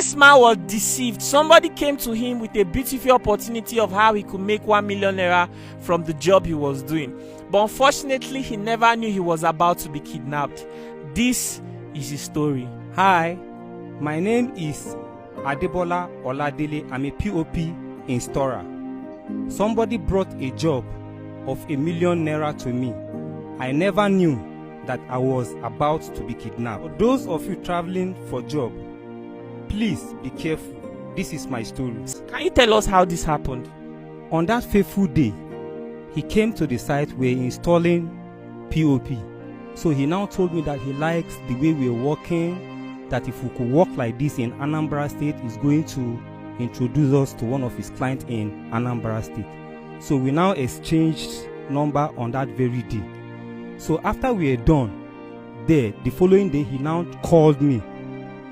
This man was deceived. Somebody came to him with a beautiful opportunity of how he could make 1 million naira from the job he was doing. But unfortunately, he never knew he was about to be kidnapped. This is his story. Hi, my name is Adebola Oladele. I'm a POP installer. Somebody brought a job of 1 million naira to me. I never knew that I was about to be kidnapped. For those of you traveling for job, please be careful. This is my story. Can you tell us how this happened? On that fateful day, he came to the site we're installing POP. So he now told me that he likes the way we're working, that if we could work like this in Anambra State, he's going to introduce us to one of his clients in Anambra State. So we now exchanged number on that very day. So after we were done there, the following day, he now called me.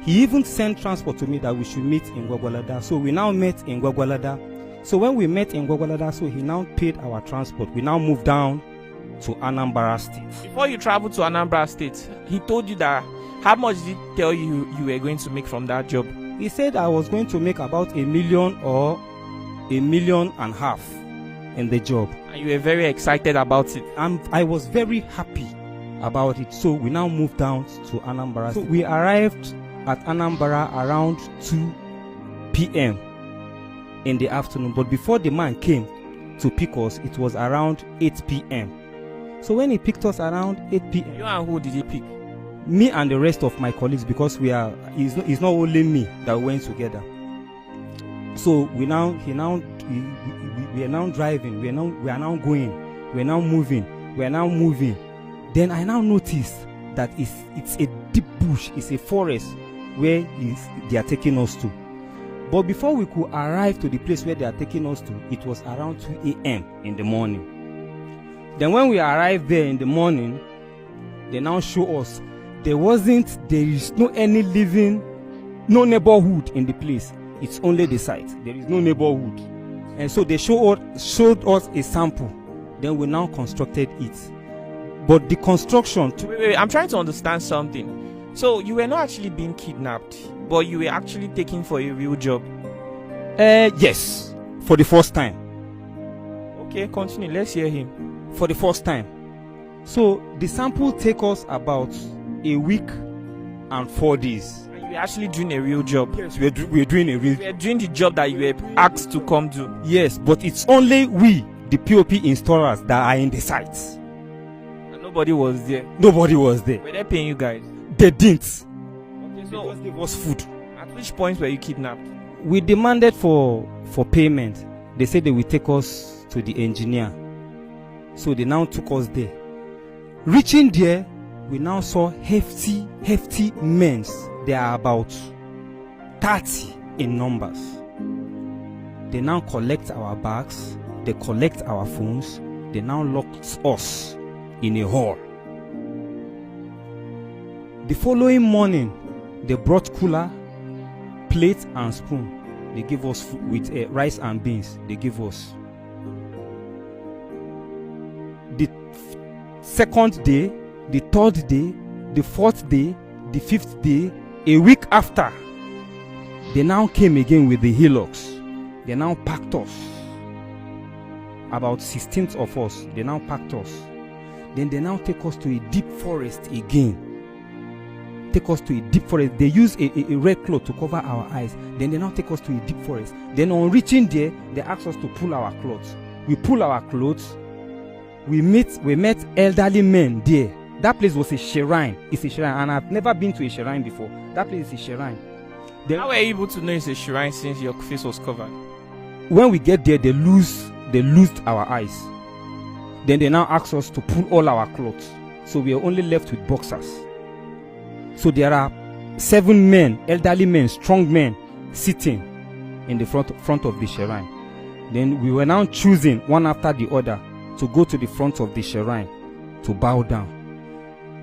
He even sent transport to me that we should meet in Gwagwalada. So we now met in Gwagwalada. So when we met in Gwagwalada, so he now paid our transport. We now moved down to Anambra State. Before you traveled to Anambra State, he told you that, how much did he tell you you were going to make from that job? He said I was going to make about 1 million or 1.5 million in the job. And you were very excited about it. I was very happy about it. So we now moved down to Anambra. So we arrived at Anambra around 2 p.m. in the afternoon. But before the man came to pick us, it was around 8 p.m. So when he picked us around 8 p.m. You and who did he pick? Me and the rest of my colleagues, because it's not only me that went together. So we are now driving, we are now going, we are now moving. Then I now noticed that it's a deep bush, it's a forest where they are taking us to. But before we could arrive to the place where they are taking us to, it was around 2 a.m. in the morning. Then when we arrived there in the morning, they now show us there is no any living, no neighborhood in the place. It's only the site. There is no neighborhood. And so they showed us a sample. Then we now constructed it. But the construction... Wait, I'm trying to understand something. So you were not actually being kidnapped, but you were actually taken for a real job? Yes. For the first time. Okay, continue. Let's hear him. For the first time. So the sample take us about a week and 4 days. And you were actually doing a real job? Yes, we're doing a real job. You were doing the job that you were asked to come do? Yes, but it's only we, the POP installers, that are in the site. And nobody was there? Nobody was there. Were they paying you guys? They didn't. Okay, so because there was food. At which point were you kidnapped? We demanded for payment. They said they will take us to the engineer. So they now took us there. Reaching there, we now saw hefty men. They are about 30 in numbers. They now collect our bags. They collect our phones. They now locked us in a hall. The following morning, they brought cooler, plate and spoon. They gave us food with rice and beans. They gave us. The second day, the third day, the fourth day, the fifth day, a week after, they now came again with the hillocks. They now packed us. About 16 of us, they now packed us. Then they now take us to a deep forest again. Take us to a deep forest. They use a red cloth to cover our eyes. Then they now take us to a deep forest. Then on reaching there, they ask us to pull our clothes. We pull our clothes. We met elderly men there. That place was a shrine. It's a shrine, and I've never been to a shrine before. That place is a shrine. How were you able to know it's a shrine since your face was covered? When we get there, they loosed our eyes. Then they now ask us to pull all our clothes. So we are only left with boxers. So there are 7 men, elderly men, strong men, sitting in the front of the shrine. Then we were now choosing one after the other to go to the front of the shrine to bow down.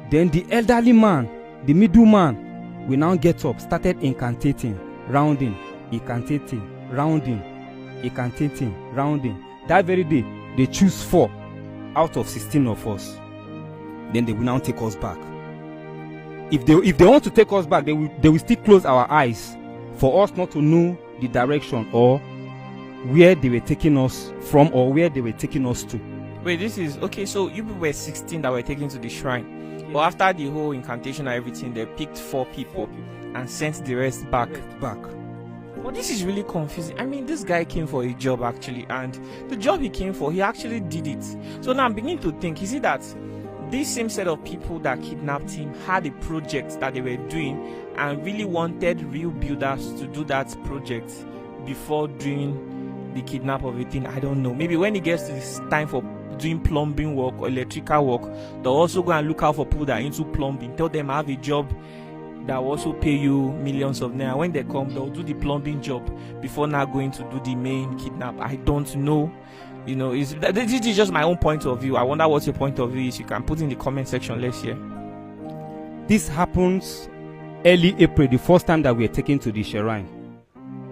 Then the elderly man, the middle man, we now get up, started incantating, rounding, incantating, rounding, incantating, rounding. That very day, they choose 4 out of 16 of us. Then they will now take us back. If they want to take us back, they will still close our eyes for us not to know the direction or where they were taking us from or where they were taking us to. Wait, this is okay. So you people were 16 that were taken to the shrine, but after the whole incantation and everything, they picked 4 people and sent the rest back. But this is really confusing. I mean, this guy came for a job actually, and the job he came for, he actually did it. So now I'm beginning to think, is it that this same set of people that kidnapped him had a project that they were doing and really wanted real builders to do that project before doing the kidnap of a thing? I don't know. Maybe when it gets to this time for doing plumbing work or electrical work, they'll also go and look out for people that are into plumbing. Tell them I have a job that will also pay you millions of naira. When they come, they'll do the plumbing job before now going to do the main kidnap. I don't know. You know, this is just my own point of view. I wonder what your point of view is. You can put in the comment section. Let's hear. This happens early April, the first time that we were taken to the shrine.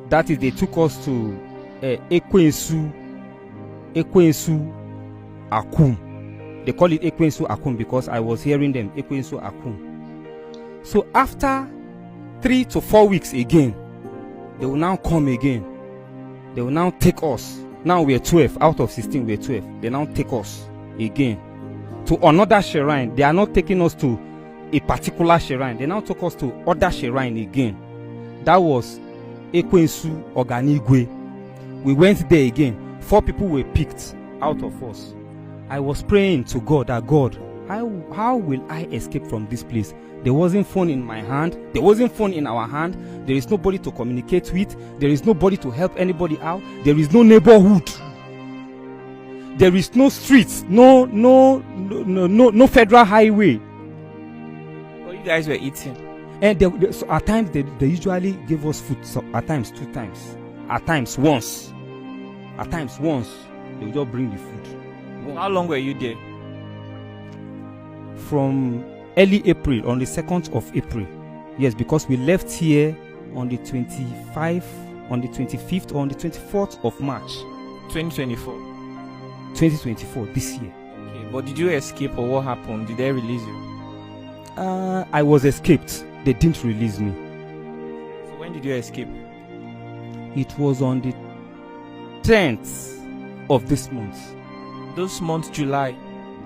That is, they took us to Ekwensu Akum. They call it Ekwensu Akum because I was hearing them, Ekwensu Akum. So after 3 to 4 weeks again, they will now come again. They will now take us. Now we are 12. Out of 16, we are 12. They now take us again to another shrine. They are not taking us to a particular shrine. They now took us to other shrine again. That was Ekwensu Oganigwe. We went there again. 4 people were picked out of us. I was praying to God that God, how will I escape from this place? There wasn't phone in my hand. There wasn't phone in our hand. There is nobody to communicate with. There is nobody to help anybody out. There is no neighborhood. There is no streets. No federal highway. Well, you guys were eating. And so at times they usually give us food. So at times 2 times. At times once. At times once. They will just bring the food. How long were you there? From early April, on the 2nd of April. Yes, because we left here on the 25th, on the 25th, or on the 24th of March. 2024. 2024, this year. Okay, but did you escape or what happened? Did they release you? I was escaped. They didn't release me. So when did you escape? It was on the 10th of this month. This month, July?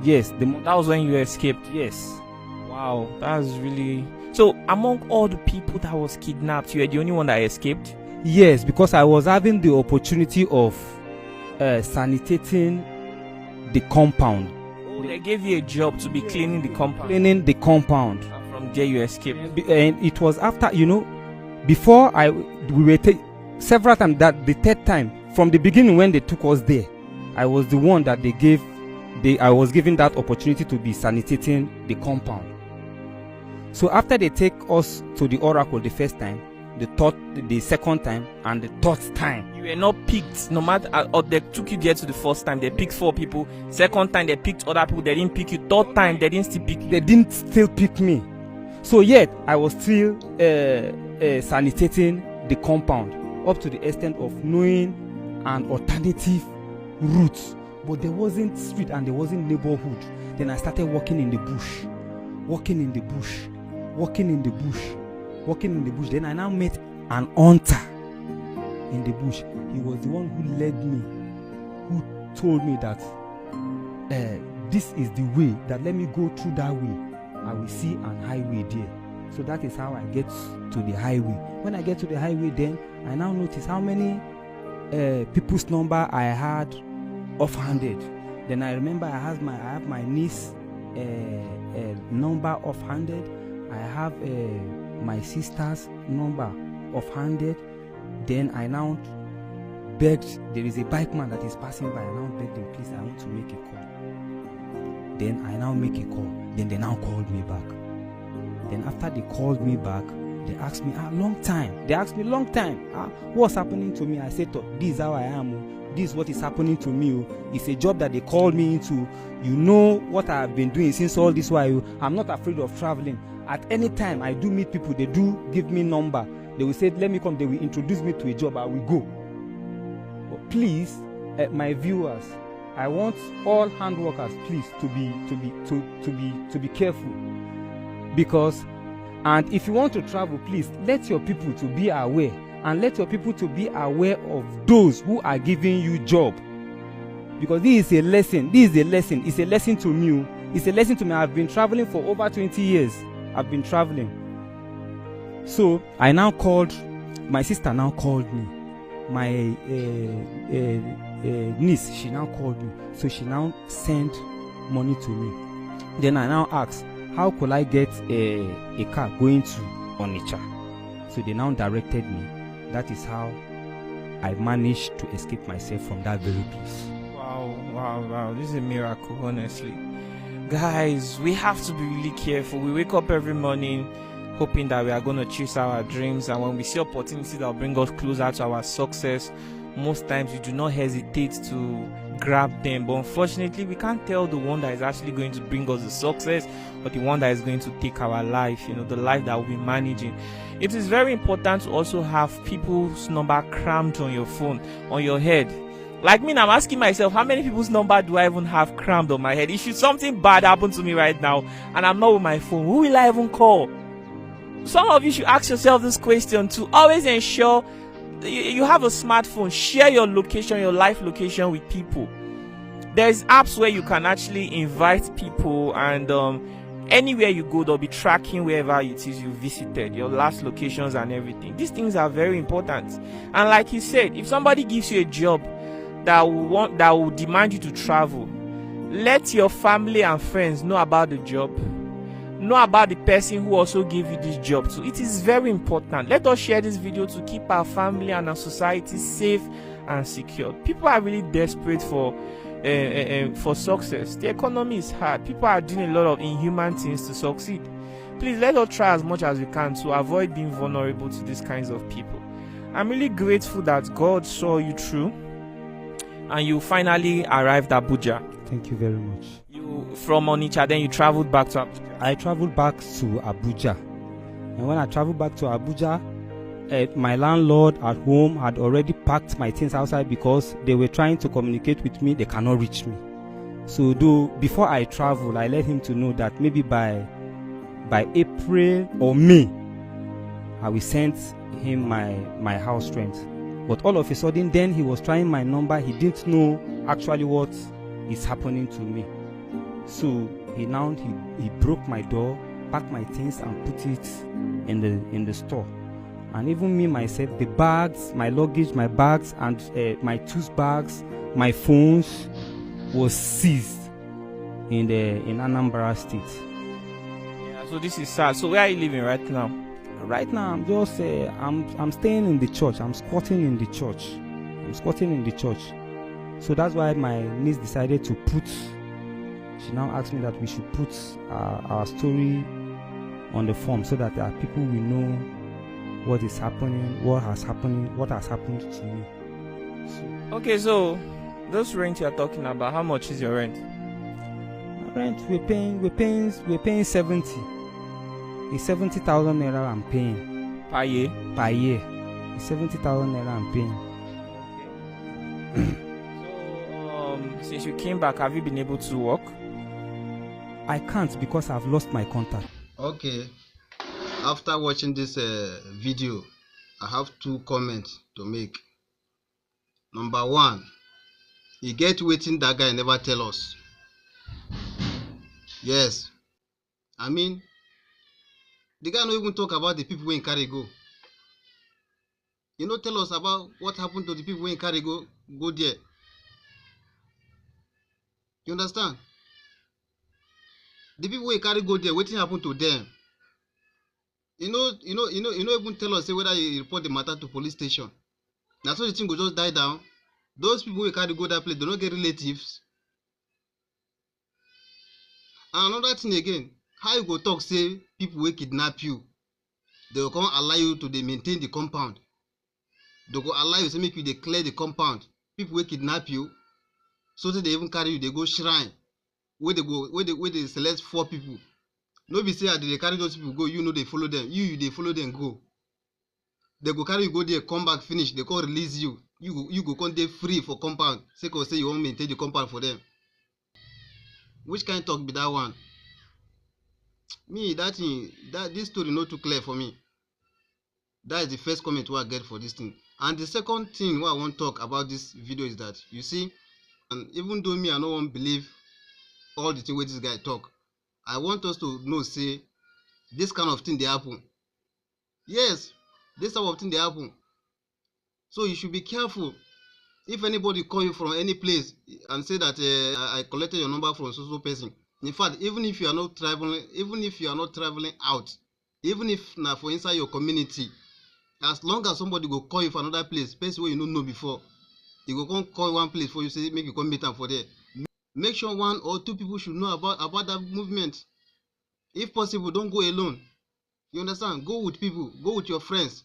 Yes. That was when you escaped? Yes. Wow, that's really... So, among all the people that was kidnapped, you were the only one that escaped? Yes, because I was having the opportunity of sanitating the compound. Oh, they gave you a job to be cleaning the compound? Cleaning the compound. And from there you escaped? And it was after, before we were several times, that the 3rd time, from the beginning when they took us there, I was the one that I was given that opportunity to be sanitating the compound. So after they take us to the oracle the first time, the 2nd time, and the 3rd time, you were not picked. No matter, or they took you there to the first time, they picked 4 people. 2nd time they picked other people, they didn't pick you. 3rd time they didn't still pick you. They didn't still pick me. So yet I was still sanitating the compound up to the extent of knowing an alternative route. But there wasn't street and there wasn't neighborhood. Then I started walking in the bush. Then I now met an hunter in the bush. He was the one who led me, who told me that this is the way, that let me go through that way. I will see an highway there. So that is how I get to the highway. When I get to the highway, then I now notice how many people's number I had offhanded. Then I remember I have my niece number offhanded. I have my sister's number offhanded. Then I now begged. There is a bike man that is passing by. I now begged him, please, I want to make a call. Then I now make a call. Then they now called me back. Then after they called me back, they asked me long time. What's happening to me? I said, this is how I am. This is what is happening to me. It's a job that they called me into. You know what I've been doing since all this while. I'm not afraid of traveling. At any time I do meet people, they do give me number. They will say, let me come. They will introduce me to a job. I will go. But please, my viewers, I want all hand workers, please, to be careful. Because, and if you want to travel, please let your people to be aware and let your people to be aware of those who are giving you job. Because this is a lesson. This is a lesson. It's a lesson to me. It's a lesson to me. I've been traveling for over 20 years. I've been traveling. So I now called, my sister now called me. My niece, she now called me. So she now sent money to me. Then I now asked, how could I get a car going to Onitsha? So they now directed me. That is how I managed to escape myself from that very place. Wow. This is a miracle, honestly. Guys, we have to be really careful. We wake up every morning hoping that we are going to chase our dreams, and when we see opportunities that will bring us closer to our success, most times we do not hesitate to grab them. But unfortunately, we can't tell the one that is actually going to bring us the success or the one that is going to take our life, the life that we'll be managing. It is very important to also have people's number crammed on your phone, on your head. Like me, I'm asking myself, how many people's number do I even have crammed on my head? If something bad happened to me right now and I'm not with my phone, who will I even call? Some of you should ask yourself this question to always ensure you have a smartphone. Share your location, your live location with people. There's apps where you can actually invite people, and anywhere you go, they'll be tracking wherever it is you visited, your last locations and everything. These things are very important. And like he said, if somebody gives you a job that will demand you to travel, let your family and friends know about the job. Know about the person who also gave you this job too. It is very important. Let us share this video to keep our family and our society safe and secure. People are really desperate for success. The economy is hard. People are doing a lot of inhuman things to succeed. Please let us try as much as we can to avoid being vulnerable to these kinds of people. I'm really grateful that God saw you through and you finally arrived at Abuja. Thank you very much. You from Onitsha, then you traveled back to Abuja. I traveled back to Abuja. And when I traveled back to Abuja, my landlord at home had already packed my things outside because they were trying to communicate with me. They cannot reach me. So before I traveled, I let him to know that maybe by April or May, I will send him my house rent. But all of a sudden, then he was trying my number. He didn't know actually what is happening to me. So he broke my door, packed my things and put it in the store. And even me myself, the bags, my luggage, my bags and my tooth bags, my phones was seized in Anambra State. Yeah, so this is sad. So where are you living right now? Right now, I'm just I'm staying in the church. I'm squatting in the church. So that's why my niece decided to put. She now asked me that we should put our story on the form so that people will know what is happening, what has happened to me. Okay, so those rent you're talking about, how much is your rent? Rent we're paying 70. It's 70,000 naira I'm paying. Per year? Per year. It's 70,000 naira I'm paying. So since you came back, have you been able to work? I can't because I've lost my contact. Okay. After watching this video, I have 2 comments to make. Number 1, you get waiting that guy never tell us. Yes. I mean, the guy no even talk about the people in carry go. You know, tell us about what happened to the people in carry go there. You understand? The people in carry go there, what happened to them? You know, even tell us whether you report the matter to police station. Now so the thing will just die down. Those people who carry go that place, they don't get relatives. And another thing again, how you go talk say people will kidnap you? They will come allow you to maintain the compound. They go allow you to make you clear the compound. People will kidnap you. So that they even carry you, they go shrine. Where they select 4 people. No be say they carry those people go, they follow them. They follow them go. They go carry you go there, come back, finish. They go release you. You go come there free for compound. Say you won't maintain the compound for them. Which kind of talk be that one? Me, this story not too clear for me. That is the first comment wey I get for this thing. And the second thing wey I wan talk about this video is that, you see, and even though me I no wan believe all the thing wey this guy talk, I want us to know say this kind of thing dey happen. Yes, this type of thing dey happen. So you should be careful. If anybody call you from any place and say that I collected your number from so person, in fact, even if you are not traveling out, even if na for inside your community, as long as somebody go call you for another place, person wey you no know before, he go come call one place for you, say make you come meet am for there. Make sure 1 or 2 people should know about that movement. If possible, don't go alone. You understand? Go with people, go with your friends.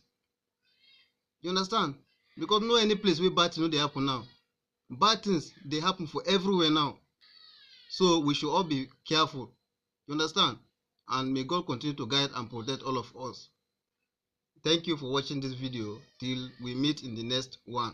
You understand? Because no any place where bad things no dey happen now. Bad things dey happen for everywhere now. So we should all be careful. You understand? And may God continue to guide and protect all of us. Thank you for watching this video. Till we meet in the next one.